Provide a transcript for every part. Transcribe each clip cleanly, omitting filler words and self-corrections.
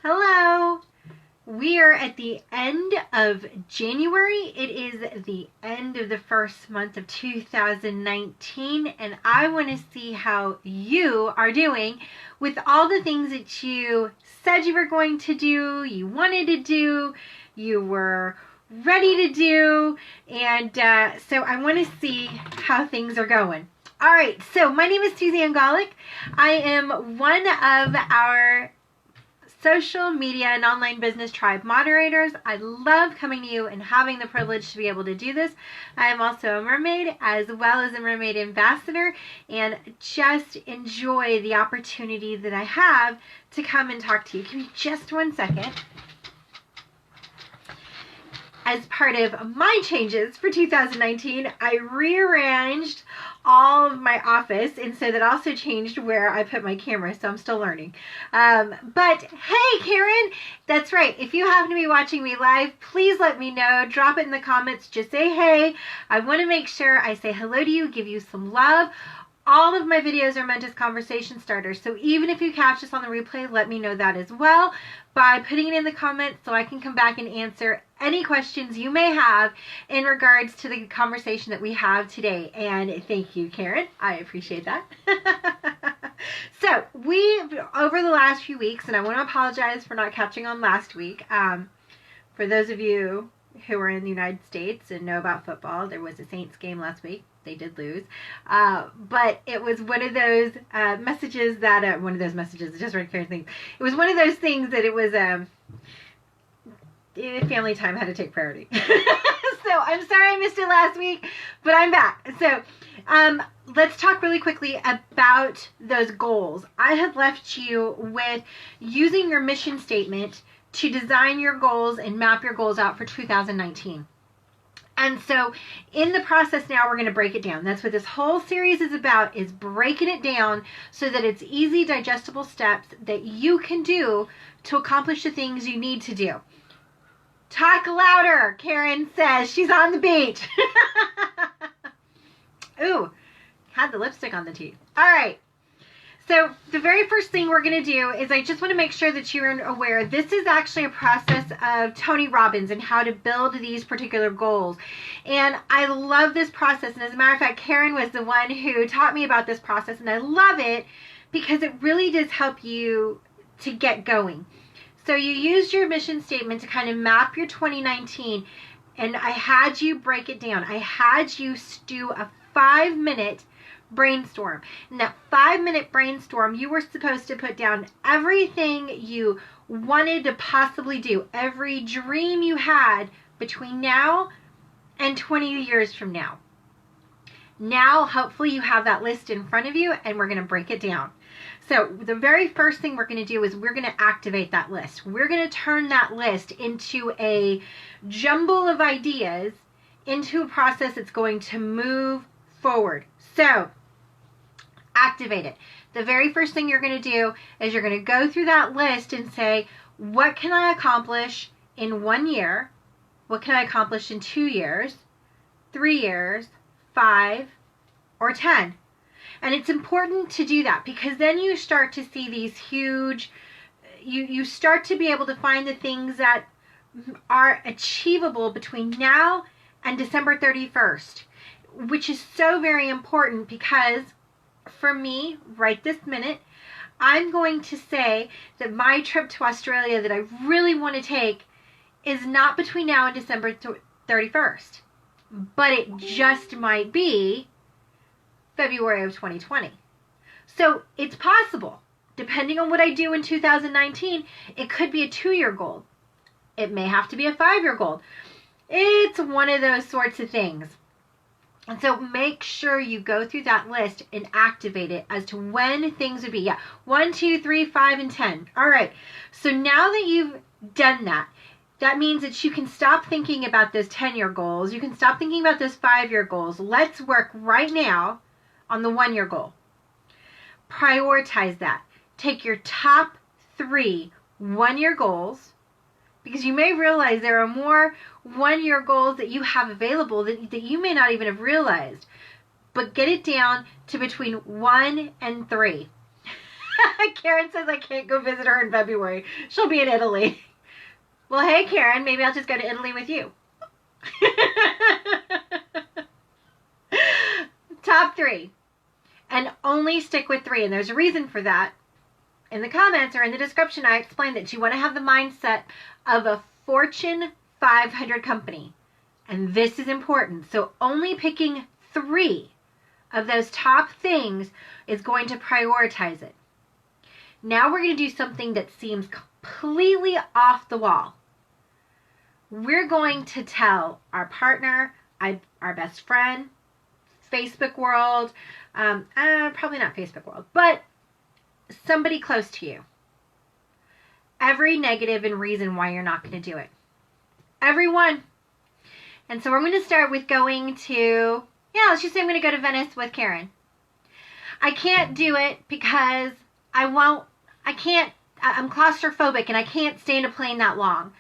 Hello! We are at the end of January. It is the end of the first month of 2019, and I want to see how you are doing with all the things that you said you were going to do, you wanted to do, you were ready to do, and so I want to see how things are going. All right, so my name is Suzanne Golick. I am one of our social media and online business tribe moderators. I love coming to you and having the privilege to be able to do this. I am also a mermaid as well as a mermaid ambassador, and just enjoy the opportunity that I have to come and talk to you. Give me just one second. As part of my changes for 2019, I rearranged all of my office, and so that also changed where I put my camera, so I'm still learning. But hey, Karen, that's right. If you happen to be watching me live, please let me know. Drop it in the comments. Just say hey. I want to make sure I say hello to you, give you some love. All of my videos are meant as conversation starters, so even if you catch this on the replay, let me know that as well by putting it in the comments so I can come back and answer any questions you may have in regards to the conversation that we have today. And thank you, Karen. I appreciate that. So over the last few weeks, and I want to apologize for not catching on last week. For those of you who are in the United States and know about football, there was a Saints game last week. They did lose. But it was one of those messages that, just right here things. It was one of those things that it was, family time had to take priority. So I'm sorry I missed it last week, but I'm back. So let's talk really quickly about those goals. I have left you with using your mission statement to design your goals and map your goals out for 2019. And so in the process now, we're going to break it down. That's what this whole series is about, is breaking it down so that it's easy, digestible steps that you can do to accomplish the things you need to do. Talk louder, Karen says. She's on the beach. Ooh, had the lipstick on the teeth. All right. So the very first thing we're going to do is I just want to make sure that you're aware this is actually a process of Tony Robbins and how to build these particular goals. And I love this process. And as a matter of fact, Karen was the one who taught me about this process. And I love it because it really does help you to get going. So you used your mission statement to kind of map your 2019. And I had you break it down. I had you do a 5-minute brainstorm. In that 5-minute brainstorm, you were supposed to put down everything you wanted to possibly do, every dream you had between now and 20 years from now. Now, hopefully you have that list in front of you, and we're going to break it down. So the very first thing we're going to do is we're going to activate that list. We're going to turn that list into a jumble of ideas into a process that's going to move forward. So activate it. The very first thing you're going to do is you're going to go through that list and say, what can I accomplish in 1 year? What can I accomplish in 2 years, 3 years, 5, or 10? And it's important to do that because then you start to see these huge, you start to be able to find the things that are achievable between now and December 31st, which is so very important because for me, right this minute, I'm going to say that my trip to Australia that I really want to take is not between now and December 31st, but it just might be February of 2020. So it's possible, depending on what I do in 2019, it could be a 2-year goal. It may have to be a 5-year goal. It's one of those sorts of things. And so make sure you go through that list and activate it as to when things would be. Yeah, 1, 2, 3, 5, and 10. All right. So now that you've done that, that means that you can stop thinking about those 10-year goals. You can stop thinking about those 5-year goals. Let's work right now on the 1-year goal. Prioritize that. Take your top 3 1-year goals, because you may realize there are more 1-year goals that you have available that you may not even have realized. But get it down to between 1 and 3. Karen says I can't go visit her in February. She'll be in Italy. Well, hey, Karen, maybe I'll just go to Italy with you. Top 3. And only stick with 3. And there's a reason for that. In the comments or in the description, I explained that you want to have the mindset of a Fortune 500 company. And this is important. So only picking 3 of those top things is going to prioritize it. Now we're going to do something that seems completely off the wall. We're going to tell our partner, our best friend, Facebook world, probably not Facebook world, but somebody close to you, every negative and reason why you're not going to do it. Everyone. And so we're going to start with going to, let's just say I'm going to go to Venice with Karen. I can't do it because I'm claustrophobic and I can't stay in a plane that long.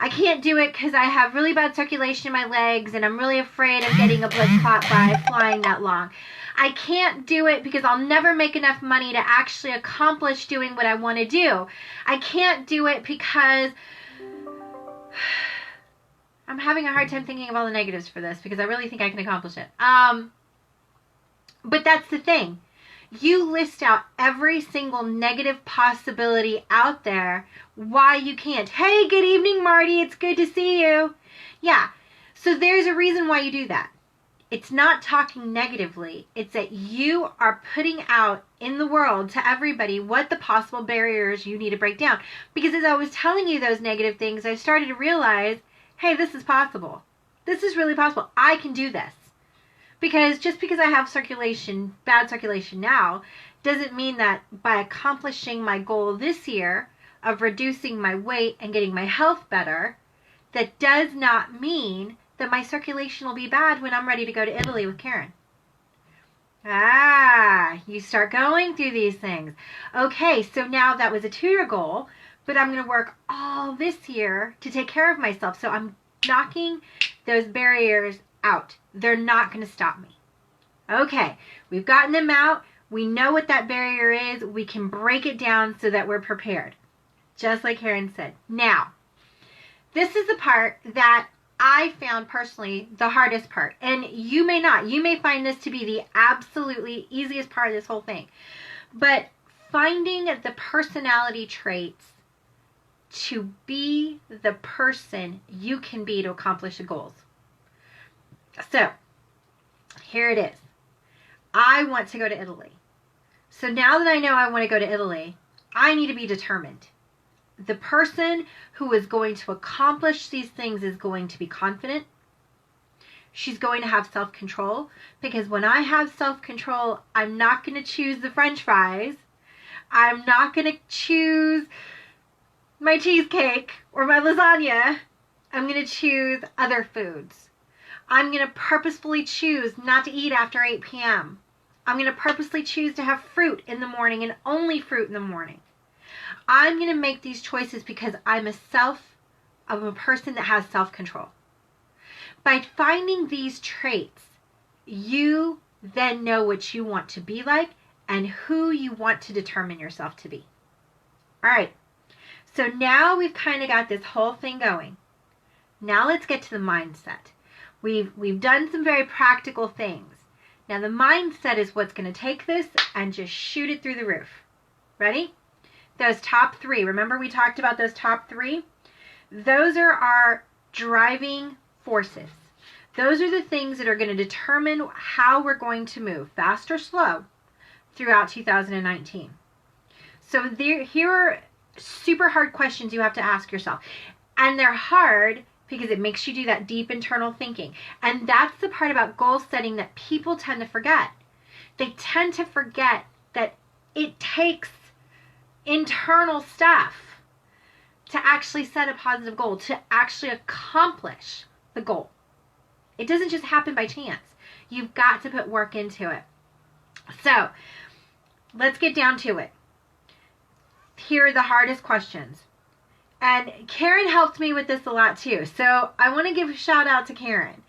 I can't do it because I have really bad circulation in my legs and I'm really afraid of getting a blood clot by flying that long. I can't do it because I'll never make enough money to actually accomplish doing what I want to do. I can't do it because I'm having a hard time thinking of all the negatives for this because I really think I can accomplish it. But that's the thing. You list out every single negative possibility out there why you can't. Hey, good evening, Marty. It's good to see you. Yeah. So there's a reason why you do that. It's not talking negatively. It's that you are putting out in the world to everybody what the possible barriers you need to break down. Because as I was telling you those negative things, I started to realize, hey, this is possible. This is really possible. I can do this. Because just because I have bad circulation now, doesn't mean that by accomplishing my goal this year of reducing my weight and getting my health better, that does not mean that my circulation will be bad when I'm ready to go to Italy with Karen. You start going through these things. Okay, so now that was a 2-year goal, but I'm going to work all this year to take care of myself. So I'm knocking those barriers out. They're not going to stop me. Okay, we've gotten them out. We know what that barrier is. We can break it down so that we're prepared. Just like Karen said. Now, this is the part that I found personally the hardest part. And you may not. You may find this to be the absolutely easiest part of this whole thing. But finding the personality traits to be the person you can be to accomplish the goals. So, here it is. I want to go to Italy. So now that I know I want to go to Italy, I need to be determined. The person who is going to accomplish these things is going to be confident. She's going to have self-control, because when I have self-control, I'm not going to choose the French fries. I'm not going to choose my cheesecake or my lasagna. I'm going to choose other foods. I'm going to purposefully choose not to eat after 8 p.m. I'm going to purposely choose to have fruit in the morning and only fruit in the morning. I'm going to make these choices because I'm a person that has self-control. By finding these traits, you then know what you want to be like and who you want to determine yourself to be. All right. So now we've kind of got this whole thing going. Now let's get to the mindset. We've done some very practical things. Now the mindset is what's going to take this and just shoot it through the roof. Ready? Those top 3. Remember we talked about those top 3? Those are our driving forces. Those are the things that are going to determine how we're going to move, fast or slow, throughout 2019. So here are super hard questions you have to ask yourself. And they're hard because it makes you do that deep internal thinking. And that's the part about goal setting that people tend to forget. They tend to forget that it takes internal stuff to actually set a positive goal, to actually accomplish the goal. It doesn't just happen by chance. You've got to put work into it. So, let's get down to it. Here are the hardest questions. And Karen helped me with this a lot too. So I want to give a shout out to Karen.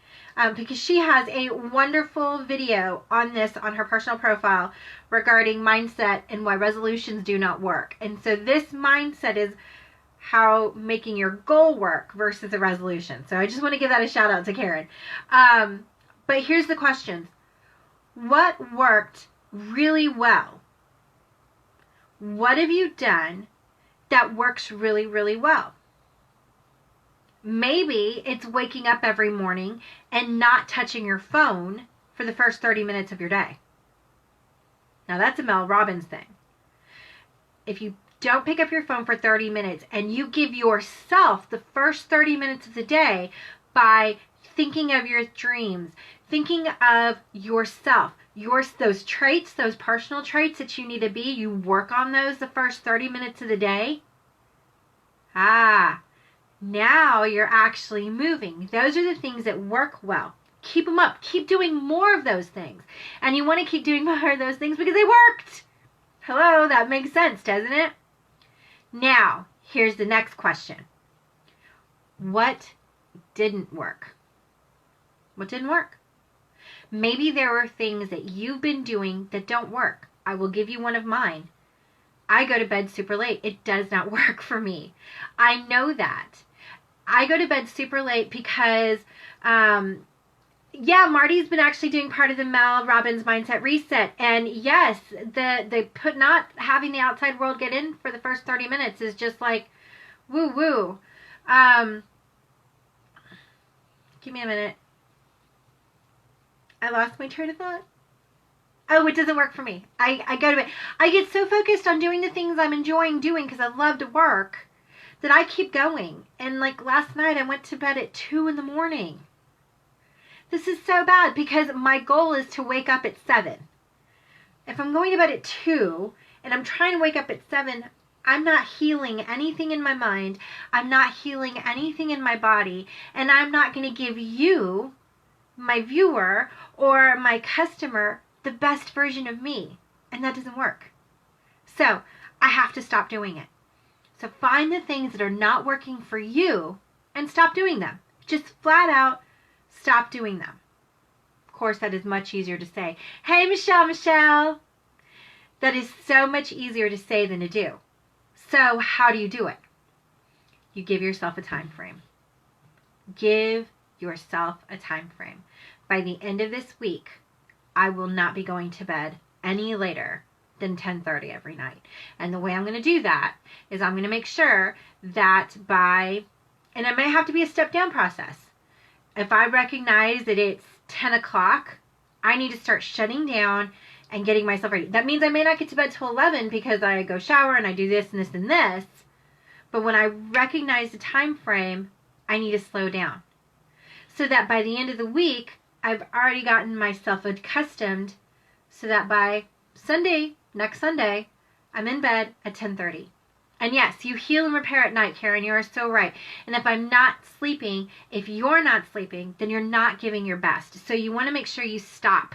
because she has a wonderful video on this on her personal profile regarding mindset and why resolutions do not work. And so this mindset is how making your goal work versus a resolution. So I just want to give that a shout out to Karen. But here's the questions. What worked really well? What have you done that works really, really well? Maybe it's waking up every morning and not touching your phone for the first 30 minutes of your day. Now that's a Mel Robbins thing. If you don't pick up your phone for 30 minutes and you give yourself the first 30 minutes of the day by thinking of your dreams, thinking of yourself, those traits, those personal traits that you need to be, you work on those the first 30 minutes of the day. Now you're actually moving. Those are the things that work well. Keep them up. Keep doing more of those things. And you want to keep doing more of those things because they worked. Hello, that makes sense, doesn't it? Now, here's the next question. What didn't work? What didn't work? Maybe there were things that you've been doing that don't work. I will give you one of mine. I go to bed super late. It does not work for me. I know that. I go to bed super late because, Marty's been actually doing part of the Mel Robbins Mindset Reset. And yes, the not having the outside world get in for the first 30 minutes is just like, woo-woo. Give me a minute. I lost my train of thought. Oh, it doesn't work for me. I go to bed. I get so focused on doing the things I'm enjoying doing because I love to work that I keep going. And like last night, I went to bed at 2 a.m. This is so bad because my goal is to wake up at 7. If I'm going to bed at 2 and I'm trying to wake up at 7, I'm not healing anything in my mind. I'm not healing anything in my body. And I'm not going to give you, my viewer, or my customer the best version of me. And that doesn't work. So I have to stop doing it. So find the things that are not working for you and stop doing them. Just flat out stop doing them. Of course, that is much easier to say. Hey, Michelle. That is so much easier to say than to do. So how do you do it? You give yourself a time frame. Give yourself a time frame. By the end of this week, I will not be going to bed any later than 10:30 every night. And the way I'm going to do that is I'm going to make sure that and it may have to be a step down process. If I recognize that it's 10 o'clock, I need to start shutting down and getting myself ready. That means I may not get to bed till 11 because I go shower and I do this and this and this. But when I recognize the time frame, I need to slow down. So that by the end of the week, I've already gotten myself accustomed so that by Sunday, next Sunday, I'm in bed at 10:30. And yes, you heal and repair at night, Karen. You are so right. And if I'm not sleeping, if you're not sleeping, then you're not giving your best. So you want to make sure you stop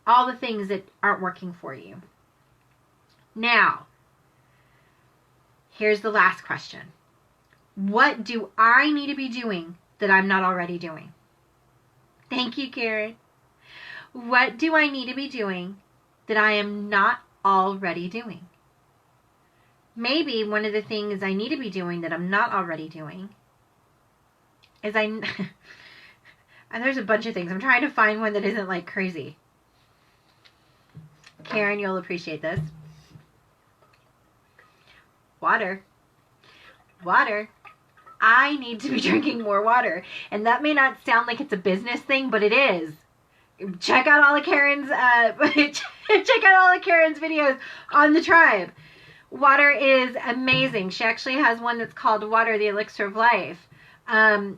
all the things that aren't working for you. Now, here's the last question. What do I need to be doing that I'm not already doing? Thank you, Karen. What do I need to be doing that I am not already doing? Maybe one of the things I need to be doing that I'm not already doing is and there's a bunch of things. I'm trying to find one that isn't like crazy. Karen, you'll appreciate this. Water. Water. I need to be drinking more water. And that may not sound like it's a business thing, but it is. Check out all of Karen's check out all of Karen's videos on the tribe. Water is amazing. She actually has one that's called Water, the Elixir of Life. I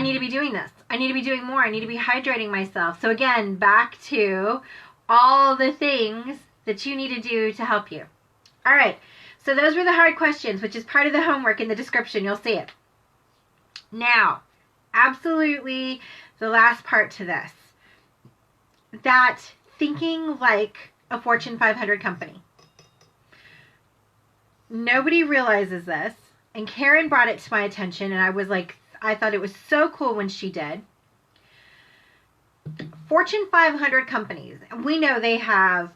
need to be doing this. I need to be doing more. I need to be hydrating myself. So again, back to all the things that you need to do to help you. All right. So those were the hard questions, which is part of the homework in the description. You'll see it. Now, absolutely the last part to this. That thinking like a Fortune 500 company. Nobody realizes this. And Karen brought it to my attention, and I was like, I thought it was so cool when she did. Fortune 500 companies, and we know they have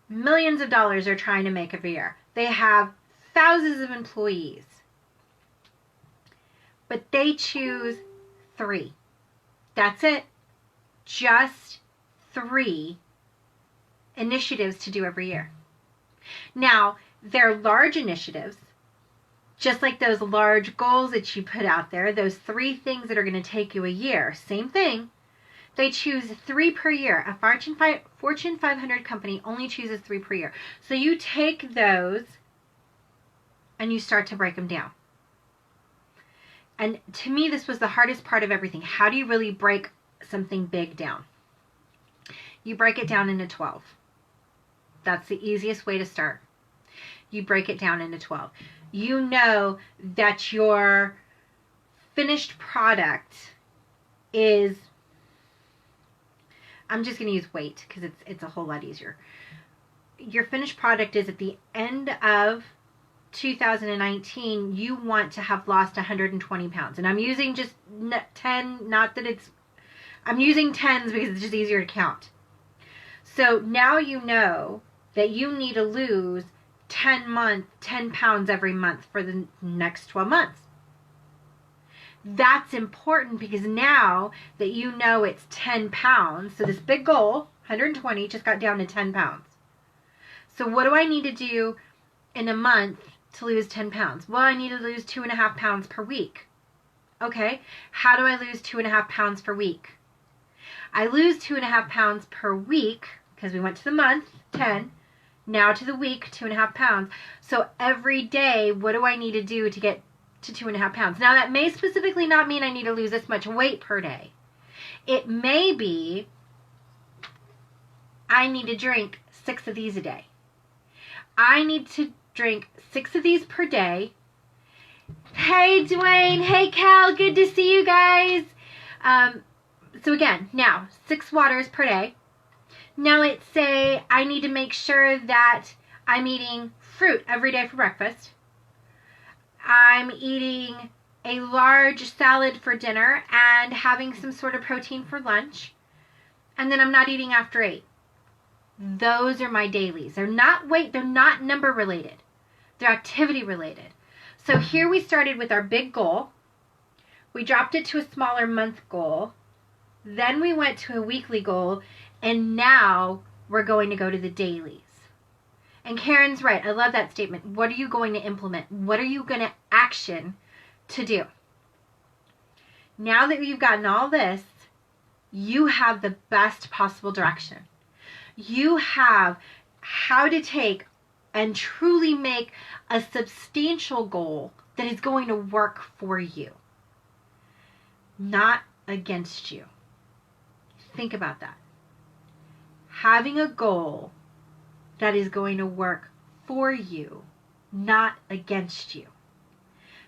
millions of dollars they're trying to make every year. They have thousands of employees. But they choose 3. That's it. Just 3 initiatives to do every year. Now, they're large initiatives, just like those large goals that you put out there, those 3 things that are going to take you a year. Same thing. They choose 3 per year. A Fortune 500 company only chooses 3 per year. So you take those and you start to break them down. And to me, this was the hardest part of everything. How do you really break something big down? You break it down into 12. That's the easiest way to start. You break it down into 12. You know that your finished product is, I'm just going to use weight because it's a whole lot easier. Your finished product is at the end of 2019, you want to have lost 120 pounds. And I'm using just 10, not that it's, I'm using 10s because it's just easier to count. So now you know that you need to lose 10 pounds every month for the next 12 months. That's important because now that you know it's 10 pounds, so this big goal, 120, just got down to 10 pounds. So what do I need to do in a month to lose 10 pounds? Well, I need to lose 2.5 pounds per week. Okay, how do I lose 2.5 pounds per week? I lose 2.5 pounds per week because we went to the month, 10, now to the week, 2.5 pounds. So every day, what do I need to do to get to 2.5 pounds? Now that may specifically not mean I need to lose this much weight per day. It may be I need to drink 6 of these a day. I need to drink 6 of these per day. Hey Dwayne, hey Cal, good to see you guys. So again, now 6 waters per day. Now let's say I need to make sure that I'm eating fruit every day for breakfast. I'm eating a large salad for dinner and having some sort of protein for lunch. And then I'm not eating after 8. Those are my dailies. They're not weight, they're not number related. They're activity related. So here we started with our big goal. We dropped it to a smaller month goal. Then we went to a weekly goal. And now we're going to go to the dailies. And Karen's right. I love that statement. What are you going to implement? What are you going to action to do? Now that you've gotten all this, you have the best possible direction. You have how to take and truly make a substantial goal that is going to work for you, not against you. Think about that. Having a goal that is going to work for you, not against you.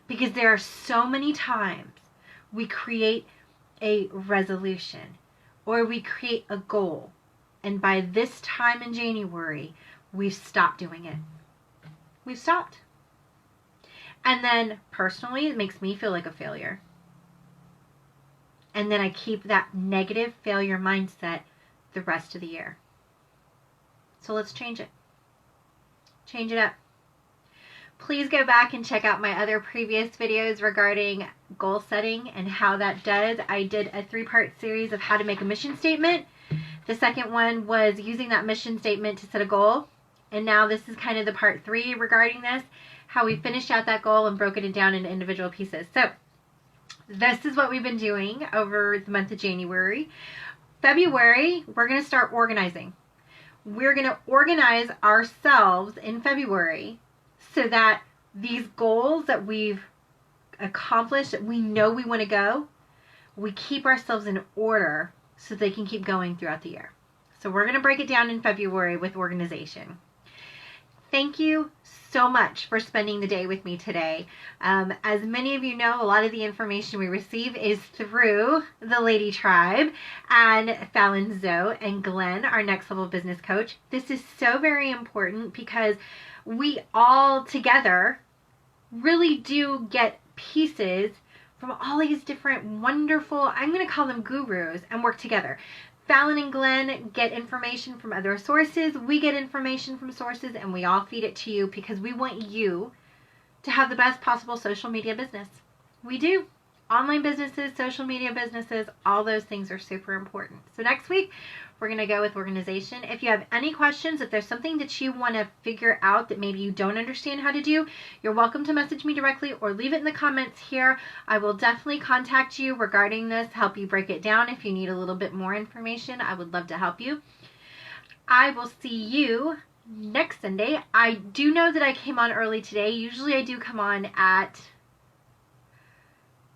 Because there are so many times we create a resolution or we create a goal, and by this time in January, we've stopped doing it. We've stopped. And then personally, it makes me feel like a failure. And then I keep that negative failure mindset the rest of the year. So let's change it. Change it up. Please go back and check out my other previous videos regarding goal setting and how that does. I did a 3-part series of how to make a mission statement. The second one was using that mission statement to set a goal. And now this is kind of the part 3 regarding this, how we finished out that goal and broken it down into individual pieces. So this is what we've been doing over the month of January. February, we're going to start organizing. We're going to organize ourselves in February so that these goals that we've accomplished, that we know we want to go, we keep ourselves in order so they can keep going throughout the year. So we're going to break it down in February with organization. Thank you so much for spending the day with me today. As many of you know, a lot of the information we receive is through the Lady Tribe and Fallon Zoe and Glenn, our next level business coach. This is so very important because we all together really do get pieces from all these different wonderful, I'm going to call them gurus, and work together. Fallon and Glenn get information from other sources. We get information from sources, and we all feed it to you because we want you to have the best possible social media business. We do. Online businesses, social media businesses, all those things are super important. So next week, we're going to go with organization. If you have any questions, if there's something that you want to figure out that maybe you don't understand how to do, you're welcome to message me directly or leave it in the comments here. I will definitely contact you regarding this, help you break it down. If you need a little bit more information, I would love to help you. I will see you next Sunday. I do know that I came on early today. Usually I do come on at,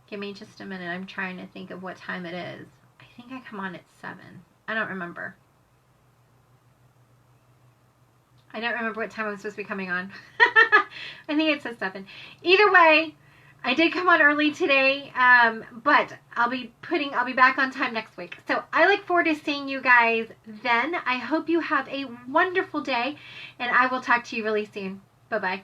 give me just a minute. I'm trying to think of what time it is. I think I come on at 7. I don't remember. I don't remember what time I'm supposed to be coming on. I think it says 7. Either way, I did come on early today, but I'll be back on time next week. So I look forward to seeing you guys then. I hope you have a wonderful day, and I will talk to you really soon. Bye-bye.